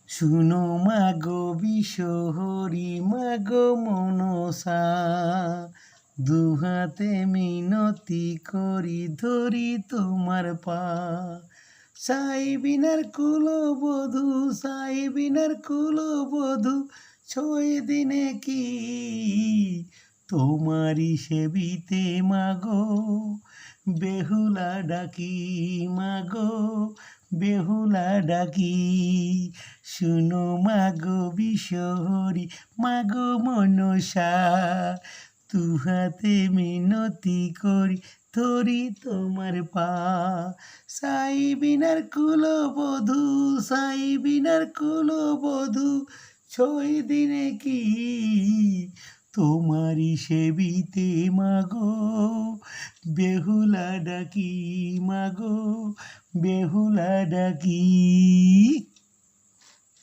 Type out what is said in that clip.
শুনো মাগো বিশহরী মাগো মনসা, দুহাতে মিনতি করি ধরি তোমার পা। সাইবিনার কুলবধূ, সাইবিনার কুলবধূ, 6 দিনে কি তোমারই সেবিতে মাগো বেহুলা ডাকি, মাগো বেহুলা ডাকি। শুনো মাগো বিশহরী মাগো মনসা, দুহাতে মিনতি করি ধরি তোমার পা। সাইবিনার কুলবধূ, সাইবিনার কুলবধূ, 6 দিনে কি তোমারই সেবিতে মাগো বেহুলা ডাকি, মাগো বেহুলা ডাকি।